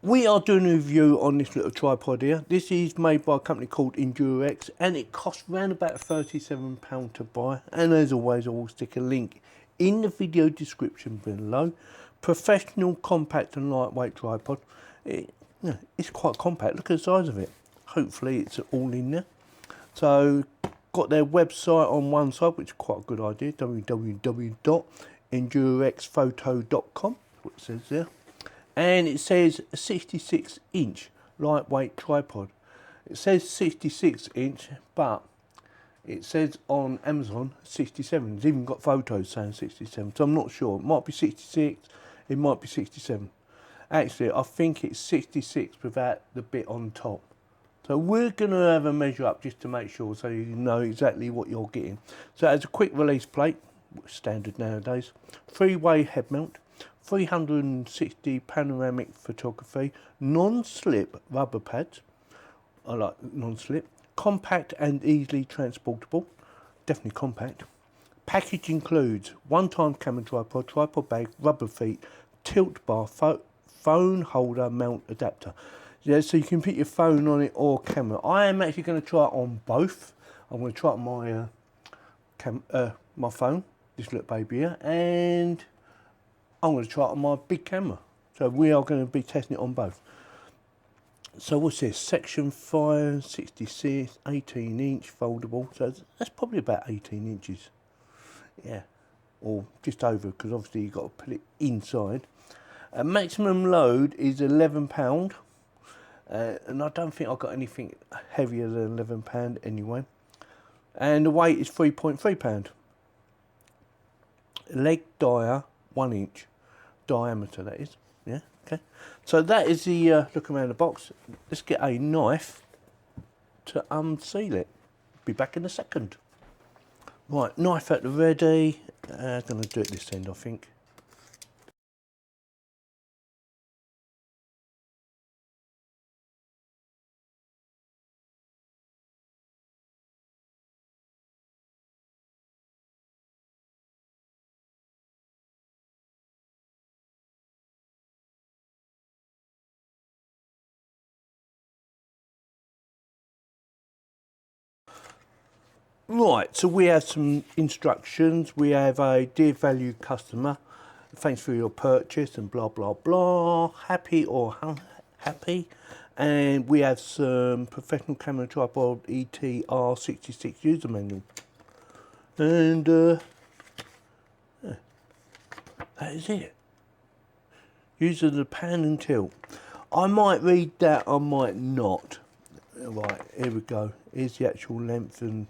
We are doing a review on this little tripod here. This is made by a company called Endurax and it costs around about £37 to buy. And as always, I will stick a link in the video description below. Professional, compact and lightweight tripod. It's quite compact. Look at the size of it. Hopefully it's all in there. So, got their website on one side, which is quite a good idea. www.enduraxphoto.com, what it says there. And it says a 66-inch lightweight tripod. It says 66-inch, but it says on Amazon 67. It's even got photos saying 67, so I'm not sure. It might be 66, it might be 67. Actually, I think it's 66 without the bit on top. So we're going to have a measure up just to make sure, so you know exactly what you're getting. So it has a quick release plate, standard nowadays, 3-way head mount, 360 panoramic photography, non-slip rubber pads, I like non-slip, compact and easily transportable, definitely compact. Package includes one-time camera tripod, tripod bag, rubber feet, tilt bar, phone holder mount adapter. Yeah, so you can put your phone on it or camera. I am actually going to try it on both. I'm going to try it on my phone, this little baby here, and I'm going to try it on my big camera. So we are going to be testing it on both. So what's this? Section 5, 66, 18-inch foldable. So that's probably about 18 inches. Yeah, or just over, because obviously you've got to put it inside. Maximum load is £11. And I don't think I've got anything heavier than £11 anyway. And the weight is 3.3 pound. Leg dia, 1 inch diameter, that is. Yeah, okay. So that is the look around the box. Let's get a knife to unseal it. Be back in a second. Right, knife at the ready. Gonna do it this end, I think. Right, so we have some instructions. We have a dear valued customer. Thanks for your purchase and blah, blah, blah. Happy or unhappy. And we have some professional camera tripod ETR66 user manual. And yeah, that is it. Use the pan and tilt. I might read that, I might not. Right, here we go. Here's the actual length and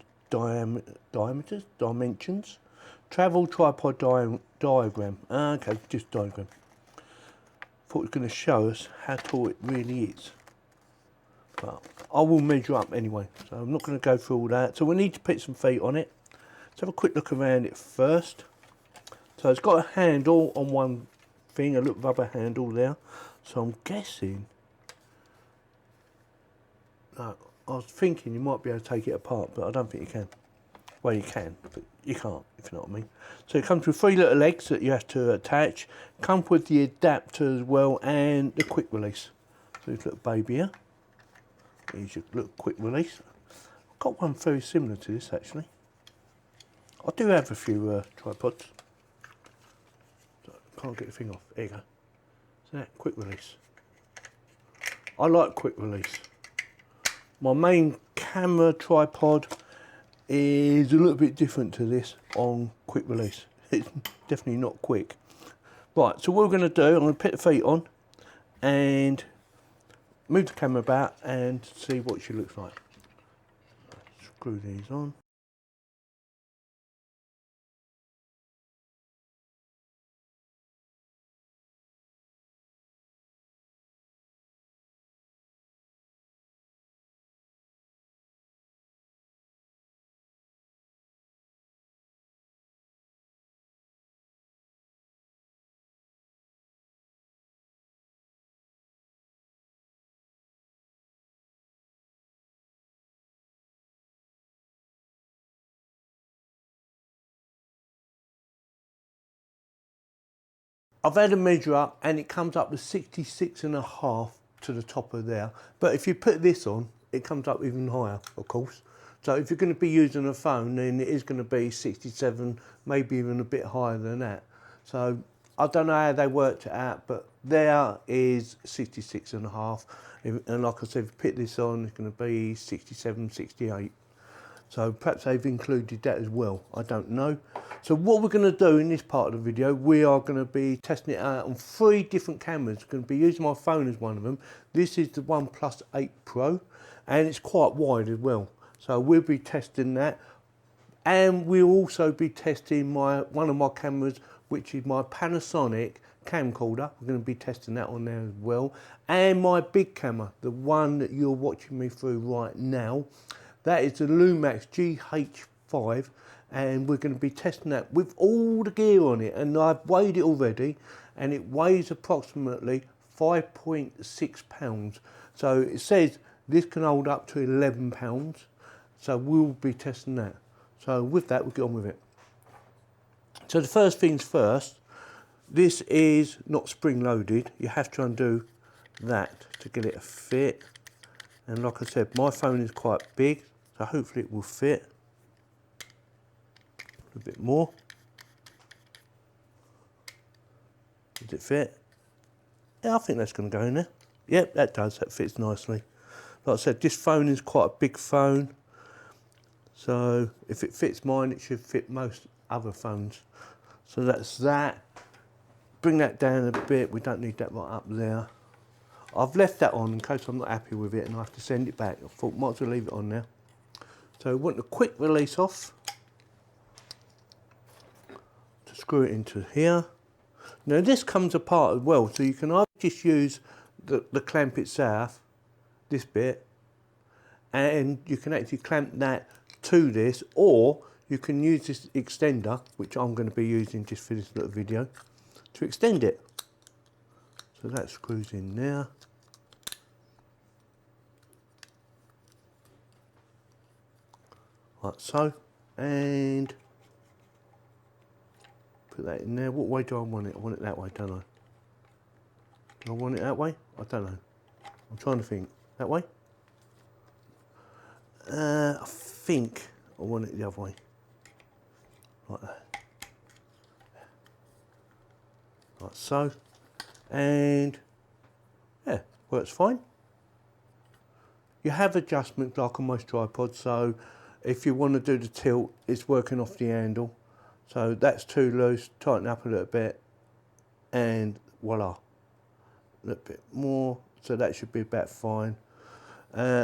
dimensions. Travel tripod diagram. Okay, just diagram. Thought it was going to show us how tall it really is. But I will measure up anyway, so I'm not going to go through all that. So we need to put some feet on it. Let's have a quick look around it first. So it's got a handle on one thing, a little rubber handle there. So I'm guessing, no, I was thinking you might be able to take it apart, but I don't think you can. Well, you can, but you can't, if you know what I mean. So it comes with 3 little legs that you have to attach. Comes with the adapter as well and the quick release. So this little baby here. Here's your little quick release. I've got one very similar to this actually. I do have a few tripods. So I can't get the thing off. There you go. So that, quick release. I like quick release. My main camera tripod is a little bit different to this on quick release. It's definitely not quick. Right, so what we're going to do, I'm going to put the feet on and move the camera about and see what she looks like. Screw these on. I've had a measure up and it comes up to 66.5 to the top of there. But if you put this on, it comes up even higher, of course. So if you're going to be using a phone, then it is going to be 67, maybe even a bit higher than that. So I don't know how they worked it out, but there is 66.5. And like I said, if you put this on, it's going to be 67, 68. So perhaps they've included that as well, I don't know. So what we're going to do in this part of the video, we are going to be testing it out on 3 different cameras. I'm going to be using my phone as one of them. This is the OnePlus 8 Pro, and it's quite wide as well. So we'll be testing that, and we'll also be testing one of my cameras, which is my Panasonic camcorder. We're going to be testing that on there as well, and my big camera, the one that you're watching me through right now. That is the Lumax GH5, and we're going to be testing that with all the gear on it, and I've weighed it already, and it weighs approximately 5.6 pounds. So it says this can hold up to 11 pounds, so we'll be testing that. So with that, we'll get on with it. So the first things first, this is not spring loaded. You have to undo that to get it to fit. And like I said, my phone is quite big, so hopefully it will fit. A bit more. Does it fit? Yeah, I think that's going to go in there. Yep, that does. That fits nicely. Like I said, this phone is quite a big phone. So if it fits mine, it should fit most other phones. So that's that. Bring that down a bit. We don't need that right up there. I've left that on in case I'm not happy with it and I have to send it back. I thought might as well leave it on now. So I want a quick release off. To screw it into here. Now this comes apart as well, so you can either just use the clamp itself, this bit, and you can actually clamp that to this, or you can use this extender, which I'm going to be using just for this little video, to extend it. So that screws in there. Like so. And put that in there. What way do I want it? I want it that way, don't I? Do I want it that way? I don't know. I'm trying to think. That way? I think I want it the other way. Like that. Like so. And yeah, works fine. You have adjustments like on most tripods, so if you want to do the tilt, it's working off the handle. So that's too loose, tighten up a little bit, and voila. A little bit more, so that should be about fine.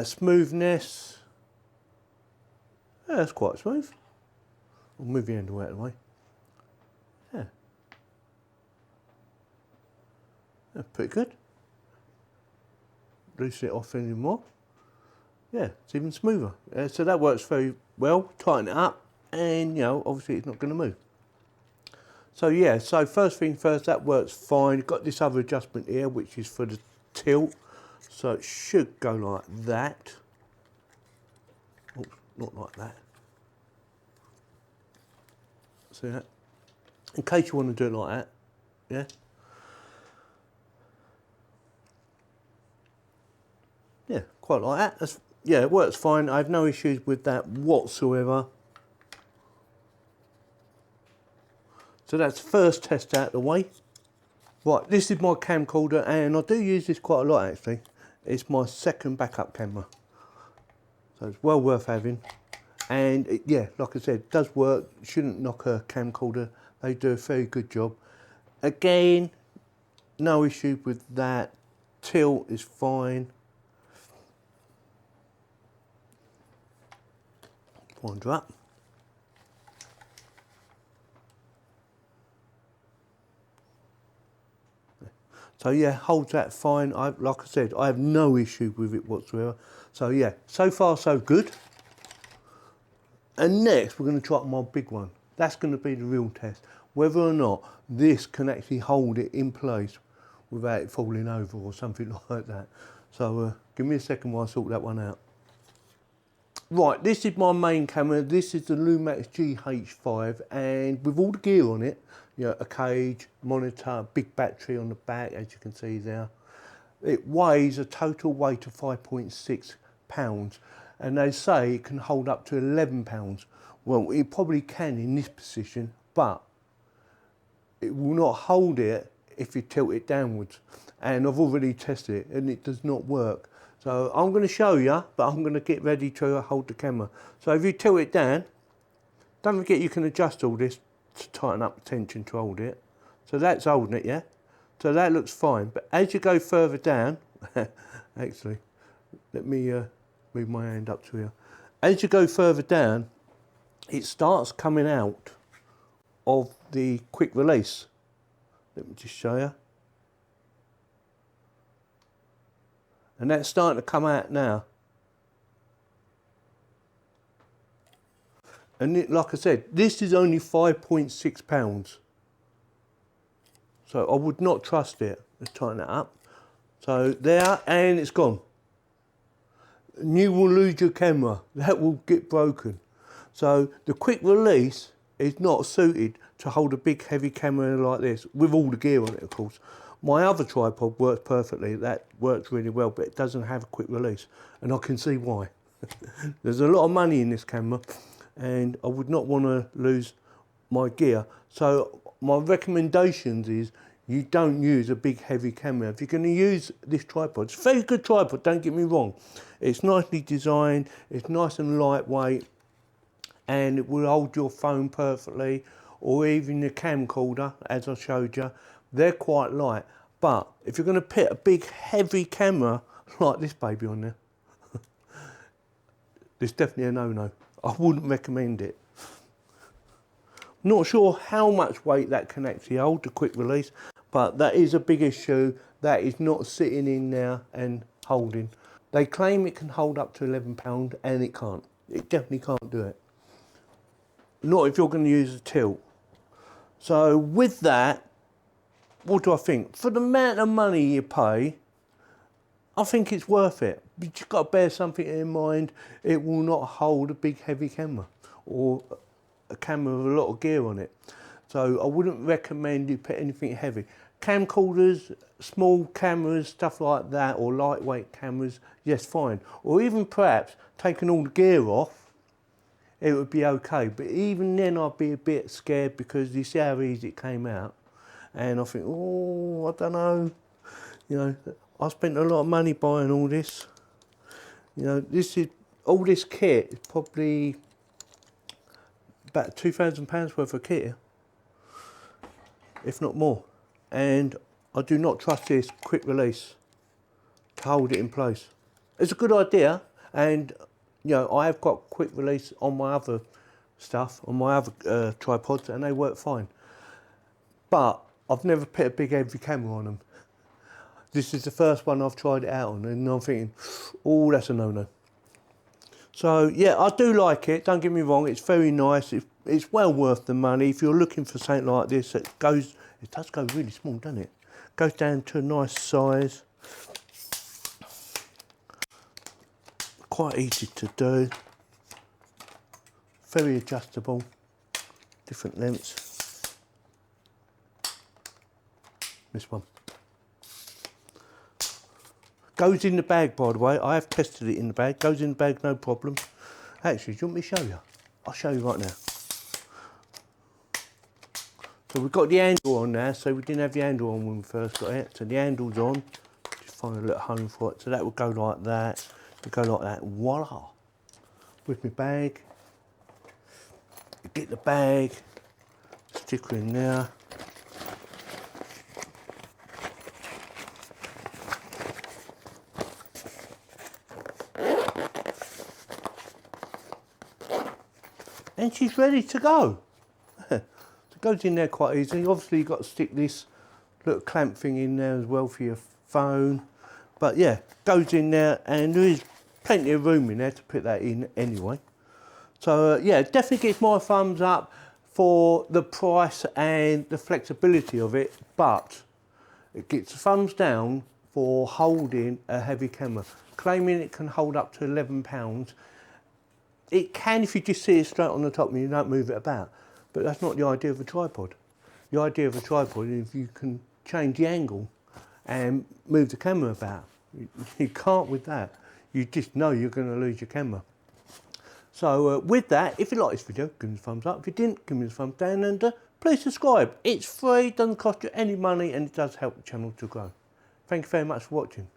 Smoothness, yeah, that's quite smooth. I'll move the handle out of the way. Yeah. That's pretty good. Loosen it off any more. Yeah, it's even smoother. So that works very well. Tighten it up, and you know, obviously it's not going to move. So yeah, so first thing first, that works fine. You've got this other adjustment here, which is for the tilt. So it should go like that. Oops, not like that. See that? In case you want to do it like that, yeah. Yeah, quite like that. That's, yeah, it works fine. I have no issues with that whatsoever. So that's the first test out of the way. Right, this is my camcorder, and I do use this quite a lot actually. It's my second backup camera. So it's well worth having. And it, yeah, like I said, it does work. Shouldn't knock a camcorder. They do a very good job. Again, no issue with that. Tilt is fine. Wind up. So yeah, holds that fine. Like I said, I have no issue with it whatsoever. So yeah, so far so good. And next we're going to try my big one. That's going to be the real test. Whether or not this can actually hold it in place without it falling over or something like that. So give me a second while I sort that one out. Right, this is my main camera. This is the Lumax GH5, and with all the gear on it, you know, a cage, monitor, big battery on the back, as you can see there. It weighs a total weight of 5.6 pounds, and they say it can hold up to 11 pounds. Well, it probably can in this position, but it will not hold it if you tilt it downwards. And I've already tested it and it does not work. So I'm going to show you, but I'm going to get ready to hold the camera. So if you tilt it down, don't forget you can adjust all this to tighten up the tension to hold it. So that's holding it, yeah? So that looks fine. But as you go further down, actually, let me move my hand up to here. As you go further down, it starts coming out of the quick release. Let me just show you. And that's starting to come out now. And it, like I said, this is only 5.6 pounds. So I would not trust it. Let's tighten it up. So there, and it's gone. And you will lose your camera. That will get broken. So the quick release is not suited to hold a big heavy camera like this, with all the gear on it, of course. My other tripod works perfectly. That works really well, but it doesn't have a quick release. And I can see why. There's a lot of money in this camera, and I would not want to lose my gear. So my recommendations is you don't use a big heavy camera. If you're going to use this tripod, it's a very good tripod, don't get me wrong. It's nicely designed, it's nice and lightweight, and it will hold your phone perfectly, or even your camcorder, as I showed you. They're quite light. But if you're going to put a big heavy camera like this baby on there, it's definitely a no-no. I wouldn't recommend it. Not sure how much weight that can actually hold, the quick release, but that is a big issue. That is not sitting in there and holding. They claim it can hold up to 11 pounds, and it can't. It definitely can't do it. Not if you're going to use a tilt. So with that, what do I think? For the amount of money you pay, I think it's worth it. But you've got to bear something in mind. It will not hold a big heavy camera, or a camera with a lot of gear on it. So I wouldn't recommend you put anything heavy. Camcorders, small cameras, stuff like that, or lightweight cameras, yes, fine. Or even perhaps taking all the gear off, it would be okay. But even then I'd be a bit scared, because you see how easy it came out. And I think, oh, I don't know. You know, I spent a lot of money buying all this. You know, all this kit is probably about £2,000 worth of kit, if not more. And I do not trust this quick release to hold it in place. It's a good idea, and you know, I have got quick release on my other stuff, on my other tripods, and they work fine. But I've never put a big heavy camera on them. This is the first one I've tried it out on, and I'm thinking, oh, that's a no-no. So yeah, I do like it, don't get me wrong, it's very nice, it's well worth the money. If you're looking for something like this, it does go really small, doesn't it? Goes down to a nice size. Quite easy to do. Very adjustable, different lengths. This one. Goes in the bag, by the way. I have tested it in the bag. Goes in the bag, no problem. Actually, do you want me to show you? I'll show you right now. So we've got the handle on now. So we didn't have the handle on when we first got it. So the handle's on. Just find a little home for it. So that would go like that. It would go like that. Voila. With my bag. Get the bag. Stick her in there. And she's ready to go. It goes in there quite easily. Obviously you've got to stick this little clamp thing in there as well for your phone. But yeah, goes in there, and there is plenty of room in there to put that in anyway. So yeah, it definitely gets my thumbs up for the price and the flexibility of it, but it gets thumbs down for holding a heavy camera. Claiming it can hold up to 11 pounds. It can if you just sit it straight on the top and you don't move it about, but that's not the idea of a tripod. the idea of a tripod is you can change the angle and move the camera about. You can't with that. You just know you're going to lose your camera. So with that, if you like this video, give me a thumbs up. If you didn't, give me a thumbs down, and please subscribe. It's free, doesn't cost you any money, and it does help the channel to grow. Thank you very much for watching.